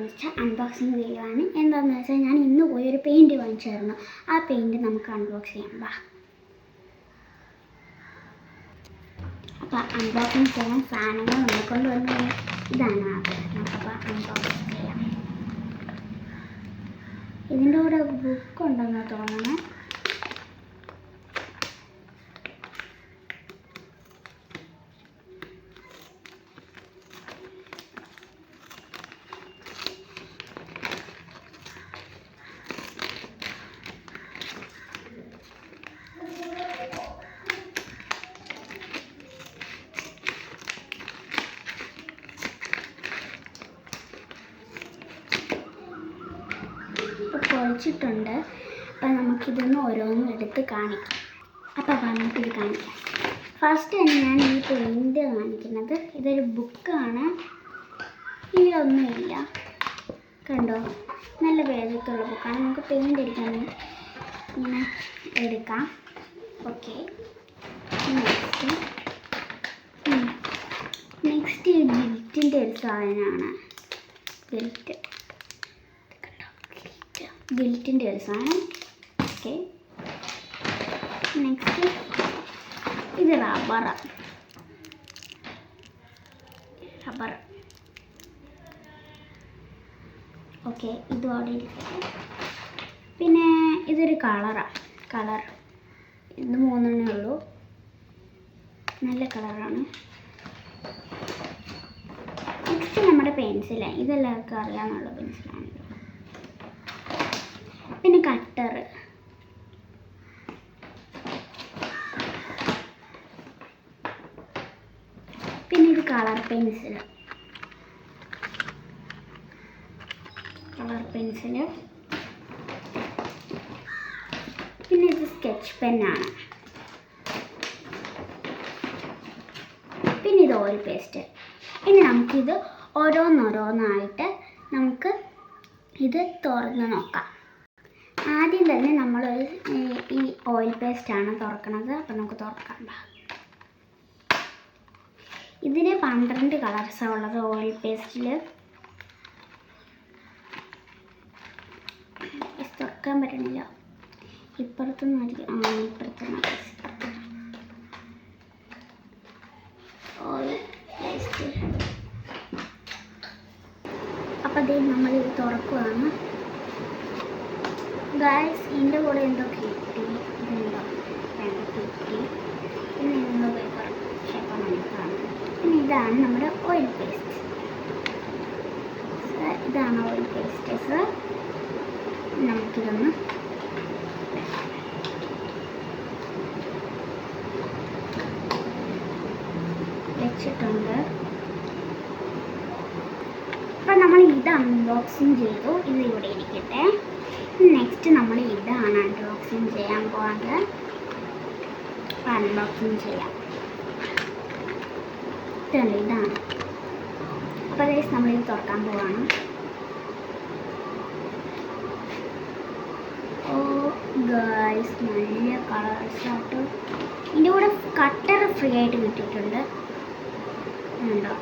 വെച്ചാൽ unboxing video ആണ്. എന്താണെന്ന് വെച്ചാൽ ഞാൻ ഇന്ന് പോയി ഒരു പെയിൻറ്റ് വാങ്ങിച്ചായിരുന്നു. ആ പെയിൻറ്റ് നമുക്ക് അൺബോക്സ് ചെയ്യാം. വാ. അപ്പോൾ അൺബോക്സിങ് ചെയ്യാൻ സാധനങ്ങൾ നമ്മളെ കൊണ്ട് വന്ന് ഇതാണ് ആദ്യം. നമുക്കപ്പോൾ അൺബോക്സ് ചെയ്യാം. ഇതിൻ്റെ കൂടെ ബുക്ക് ഉണ്ടെന്ന് തോന്നണേ. പൊളിച്ചിട്ടുണ്ട്. അപ്പം നമുക്കിതൊന്ന് ഓരോന്നും എടുത്ത് കാണിക്കാം. അപ്പോൾ നമുക്കിത് കാണിക്കാം. ഫസ്റ്റ് തന്നെ ഞാൻ ഈ പെയിൻറ്റ് കാണിക്കുന്നത് ഇതൊരു ബുക്കാണ്. ഇതിലൊന്നുമില്ല, കണ്ടോ, നല്ല വേഗത്തുള്ള ബുക്കാണ്. നമുക്ക് പെയിൻറ്റ് അടിക്കാൻ ഇങ്ങനെ എടുക്കാം. ഓക്കെ, നെക്സ്റ്റ് ഈ ഗിൽറ്റിൻ്റെ ഒരു സാധനമാണ്. ഗിൽറ്റിൻ്റെ ഒരു സാധനം. ഓക്കെ, നെക്സ്റ്റ് ഇത് റബ്ബർ. ഓക്കെ, ഇതും അവിടെ ഇരിക്കട്ടെ. പിന്നെ ഇതൊരു കളർ. ഇത് 3 ഉള്ളൂ. നല്ല കളറാണ്. നെക്സ്റ്റ് നമ്മുടെ പെൻസിലാണ്. ഇതെല്ലാവർക്കും അറിയാമെന്നുള്ള പെൻസിലാണല്ലോ. പിന്നെ കട്ടർ. പിന്നെ ഇത് കളർ പെൻസിൽ. പിന്നെ ഇത് സ്കെച്ച് പെന്നാണ്. പിന്നെ ഇത് ഓയിൽ പേസ്റ്റ്. ഇനി നമുക്കിത് ഓരോന്നോരോന്നായിട്ട് നമുക്ക് ഇത് തുറന്ന് നോക്കാം. ആദ്യം തന്നെ നമ്മളൊരു ഈ ഓയിൽ പേസ്റ്റാണ് തുറക്കണത്. അപ്പം നമുക്ക് തുറക്കാം. ഇതിന് 12 കളേഴ്സാണ് ഉള്ളത് ഓയിൽ പേസ്റ്റിൽ. തുറക്കാൻ പറ്റണില്ല. ഇപ്പുറത്തുനിന്ന് ഇപ്പുറത്തുനിന്ന് ഓയിൽ പേസ്റ്റ്. അപ്പം അതേ നമ്മളിത് തുറക്കുകയാണ്. ഗായ്സ്, ഇതിൻ്റെ കൂടെ എന്തോ കിട്ടി. ഇതുണ്ടോ, കിട്ടി. പിന്നെ എന്തോ പേപ്പർ ഷേപ്പാണ് കാണുന്നത്. പിന്നെ ഇതാണ് നമ്മുടെ ഓയിൽ പേസ്റ്റ്. ഇതാണ് ഓയിൽ പേസ്റ്റ്. നമുക്കിതൊന്ന് വെച്ചിട്ടുണ്ട്. അപ്പം നമ്മൾ ഇത് അൺബോക്സിങ് ചെയ്തു. ഇത് ഇവിടെ ഇരിക്കട്ടെ. നെക്സ്റ്റ് നമ്മൾ ഇതാണ് അൺബോക്സിങ് ചെയ്യാൻ പോകുന്നത്. അൺബോക്സിങ് ചെയ്യാം. ഇതാണ്. അപ്പോൾ ഗൈസ് നമ്മളിത് തുറക്കാൻ പോവാണ്. ഓ ഗൈസ്, നല്ല കളേഴ്സായിട്ട്. ഇതിൻ്റെ കൂടെ കട്ടർ ഫ്രീ ആയിട്ട് കിട്ടിയിട്ടുണ്ട്. ഉണ്ടോ,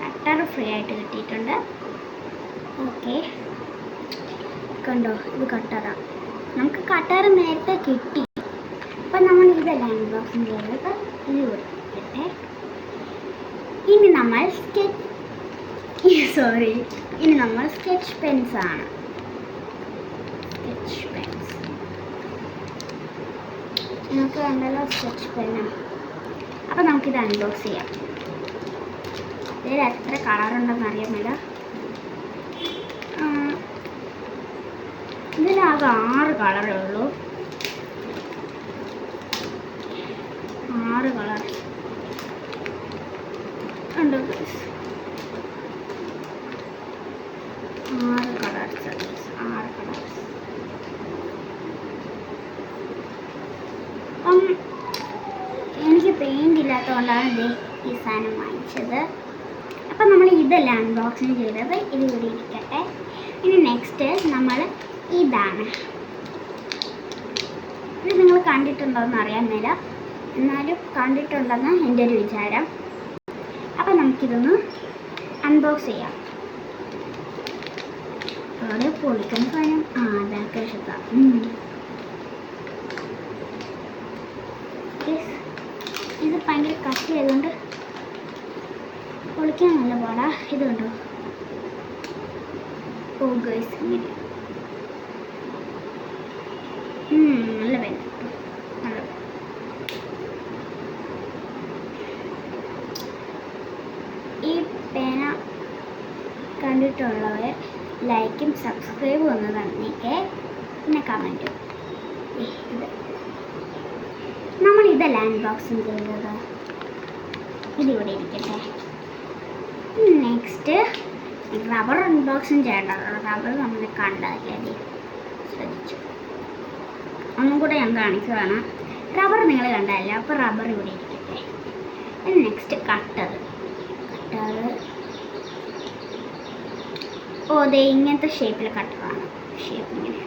കട്ടർ ഫ്രീ ആയിട്ട് കിട്ടിയിട്ടുണ്ട്. ഓക്കെ, കണ്ടോ, ഇത് കട്ടറാണ്. നമുക്ക് കട്ടർ നേരത്തെ കിട്ടി. അപ്പം നമ്മൾ ഇതല്ല അൺബോക്സിങ് ചെയ്തത്. ഇത് കൊടുക്കട്ടെ. ഇനി നമ്മൾ സ്കെച്ച് പെൻസാണ്. നമുക്ക് വേണ്ടല്ലോ സ്കെച്ച് പെന്നാണ്. അപ്പം നമുക്കിത് അൺബോക്സ് ചെയ്യാം. ഇതിൽ എത്ര കളറുണ്ടെന്ന് അറിയാമല്ല. ഇതിലാകെ 6 കളറേ ഉള്ളൂ. 6 കളർ ഉണ്ട്. 6 കളേഴ്സ്. അപ്പം എനിക്ക് പെയിൻ്റ് ഇല്ലാത്തതുകൊണ്ടാണ് ഈ സാധനം വാങ്ങിച്ചത്. അപ്പം നമ്മൾ ഇതല്ല അൺബോക്സിങ് ചെയ്തത്. ഇത് ഇവിടെ ഇരിക്കട്ടെ. ഇനി നെക്സ്റ്റ് നമ്മൾ ഇതാണ്. ഇത് നിങ്ങൾ കണ്ടിട്ടുണ്ടോയെന്ന് അറിയാൻ മേല, എന്നാലും കണ്ടിട്ടുണ്ടെന്ന് എൻ്റെ ഒരു വിചാരം. അപ്പം നമുക്കിതൊന്ന് അൺബോക്സ് ചെയ്യാം. അവിടെ പൊളിക്കുന്ന സാധനം ബാക്ക് വശത്താണ്. ഇത് ഭയങ്കര കട്ടി ആയതുകൊണ്ട് പൊളിക്കാൻ നല്ല പാടാ. ഇത് കണ്ടോ? ഓ ഗൈസ്, ഇങ്ങനെ നല്ല പേന, നല്ല പേന. ഈ പേന കണ്ടിട്ടുള്ളവർ ലൈക്കും സബ്സ്ക്രൈബും ഒന്ന് തന്നേക്കേ, പിന്നെ കമൻറ്റും. ഇത് നമ്മളിതല്ല അൺബോക്സിങ് ചെയ്തത്, ഇതിവിടെ ഇരിക്കട്ടെ. നെക്സ്റ്റ് റബ്ബർ അൺബോക്സിങ് ചെയ്യേണ്ടത്. റബ്ബർ നമ്മൾ കണ്ടതല്ലേ, ശ്രദ്ധിച്ചു. ഒന്നും കൂടെ ഞാൻ കാണിച്ചതാണ്. റബ്ബർ നിങ്ങൾ കണ്ടതല്ല, അപ്പോൾ റബ്ബർ ഇവിടെ ഇരിക്കട്ടെ. Next cutter. ഓ ദേ ഇങ്ങനത്തെ ഷേപ്പിലെ കട്ടറാണ്. ഷേപ്പ് ഇങ്ങനെ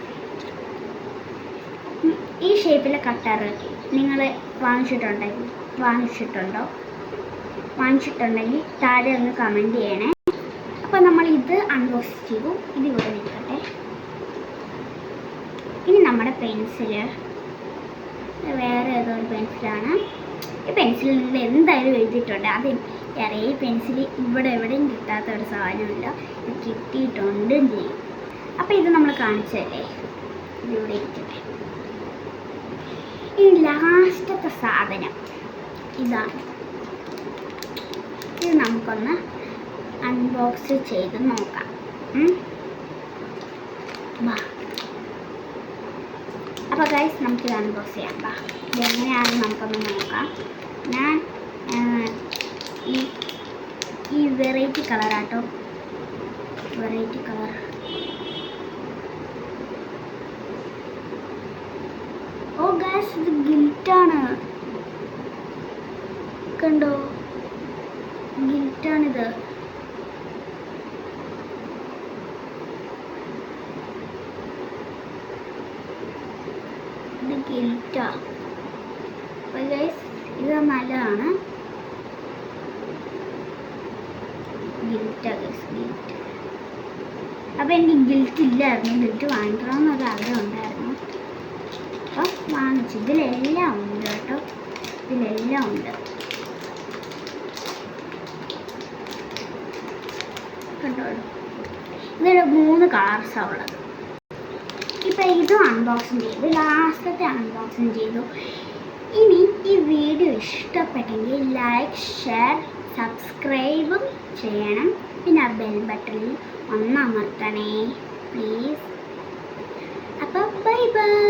ഈ ഷേപ്പിലെ കട്ടർ നിങ്ങൾ വാങ്ങിച്ചിട്ടുണ്ടെങ്കിൽ താഴെ ഒന്ന് കമൻറ്റ് ചെയ്യണേ. അപ്പോൾ നമ്മൾ ഇത് അൺബോക്സ് ചെയ്തു. ഇത് ഇവിടെ നിൽക്കട്ടെ. ഇനി നമ്മുടെ പെൻസില് വേറെ ഏതോ ഒരു പെൻസിലാണ്. ഈ പെൻസിൽ നിങ്ങൾ എന്തായാലും എഴുതിയിട്ടുണ്ട്. അത് ഈ പെൻസിൽ ഇവിടെ എവിടെയും കിട്ടാത്ത ഒരു സാധനമില്ല, ഇത് കിട്ടിയിട്ടുണ്ടും ചെയ്യും. അപ്പോൾ ഇത് നമ്മൾ കാണിച്ചതല്ലേ, ഇതിവിടെ ഇരിക്കട്ടെ. ഈ ലാസ്റ്റത്തെ സാധനം ഇതാണ്. ഇത് നമുക്കൊന്ന് അൺബോക്സ് ചെയ്ത് നോക്കാം. അപ്പോൾ ഗൈസ് നമുക്കിത് അൺബോക്സ് ചെയ്യാം. ഇതെങ്ങനെയാണെന്ന് നമുക്കൊന്ന് നോക്കാം. ഞാൻ ഈ വെറൈറ്റി കളറാട്ടോ, വെറൈറ്റി കളർ. ഓ ഗൈസ്, ഇത് ഗിൽറ്റാണ്. കണ്ടോ, ഗിൽറ്റാണിത്. ഇത് ഗിൽറ്റാ. അപ്പോൾ ഗൈസ് ഇത് നല്ലതാണ്. ഗിൽറ്റ്. അപ്പോൾ എനിക്ക് ഗിൽറ്റ് ഇല്ലായിരുന്നു, ഗിൽറ്റ് വാങ്ങിക്കണമെന്നൊരു ആഗ്രഹം ഉണ്ടായിരുന്നു. അപ്പം വാങ്ങിച്ചു. ഇതിലെല്ലാം ഉണ്ട് കേട്ടോ, ഇതിലെല്ലാം ഉണ്ട്. കണ്ടോ, ഇതിൽ 3 കളേഴ്സാണ് ഉള്ളത്. ഇപ്പം ഇതും അൺബോക്സിങ് ചെയ്തു, ലാസ്റ്റത്തെ അൺബോക്സിങ് ചെയ്തു. ഇനി ഈ വീഡിയോ ഇഷ്ടപ്പെട്ടെങ്കിൽ ലൈക്ക്, ഷെയർ, സബ്സ്ക്രൈബും ചെയ്യണം. പിന്നെ ആ ബെൽ ബട്ടണിൽ ഒന്ന് അമർത്തണേ പ്ലീസ്. അപ്പം ബൈ ബൈ.